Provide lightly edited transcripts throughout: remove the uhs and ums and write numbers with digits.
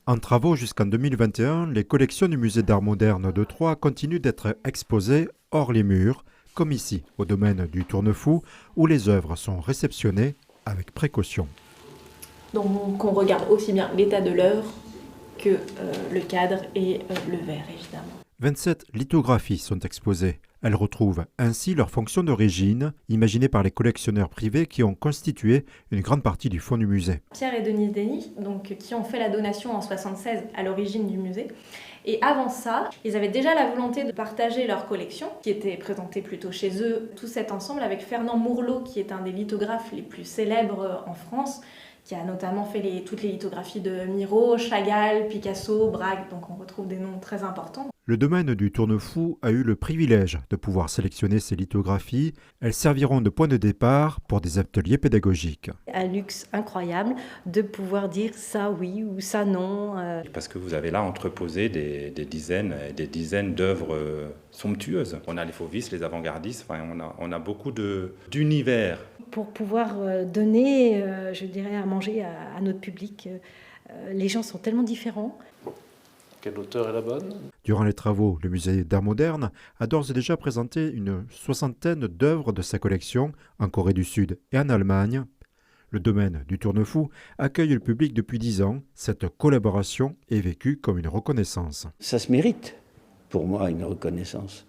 En travaux jusqu'en 2021, les collections du musée d'art moderne de Troyes continuent d'être exposées hors les murs, comme ici, au domaine du Tournefou, où les œuvres sont réceptionnées avec précaution. Donc on regarde aussi bien l'état de l'œuvre que le cadre et le verre, évidemment. 27 lithographies sont exposées. Elles retrouvent ainsi leur fonction d'origine, imaginée par les collectionneurs privés qui ont constitué une grande partie du fonds du musée. Pierre et Denise Denis, qui ont fait la donation en 1976 à l'origine du musée. Et avant ça, ils avaient déjà la volonté de partager leur collection, qui était présentée plutôt chez eux, tout cet ensemble avec Fernand Mourlot, qui est un des lithographes les plus célèbres en France, qui a notamment fait toutes les lithographies de Miro, Chagall, Picasso, Braque, donc on retrouve des noms très importants. Le domaine du Tournefou a eu le privilège de pouvoir sélectionner ces lithographies. Elles serviront de point de départ pour des ateliers pédagogiques. Un luxe incroyable de pouvoir dire ça oui ou ça non. Parce que vous avez là entreposé des dizaines et des dizaines d'œuvres somptueuses. On a les fauvistes, les avant-gardistes, enfin, on a beaucoup d'univers. Pour pouvoir donner, je dirais, à manger à notre public, les gens sont tellement différents. Quelle auteure est la bonne? Durant les travaux, le musée d'art moderne a d'ores et déjà présenté une soixantaine d'œuvres de sa collection en Corée du Sud et en Allemagne. Le domaine du Tournefou accueille le public depuis 10 ans. Cette collaboration est vécue comme une reconnaissance. Ça se mérite, pour moi, une reconnaissance.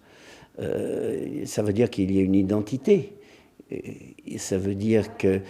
Ça veut dire qu'il y a une identité. Et ça veut dire qu'il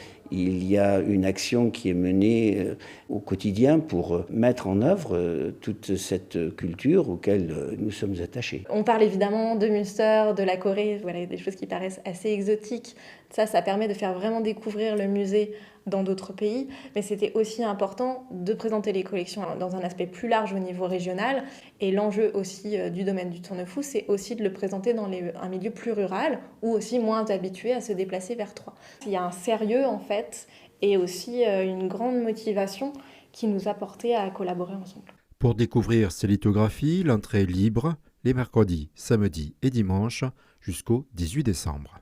y a une action qui est menée au quotidien pour mettre en œuvre toute cette culture auquel nous sommes attachés. On parle évidemment de Münster, de la Corée, voilà, des choses qui paraissent assez exotiques. Ça permet de faire vraiment découvrir le musée dans d'autres pays, mais c'était aussi important de présenter les collections dans un aspect plus large au niveau régional. Et l'enjeu aussi du domaine du Tournefou, c'est aussi de le présenter dans un milieu plus rural ou aussi moins habitué à se déplacer vers Troyes. Il y a un sérieux en fait et aussi une grande motivation qui nous a porté à collaborer ensemble. Pour découvrir ces lithographies, l'entrée est libre les mercredis, samedis et dimanches jusqu'au 18 décembre.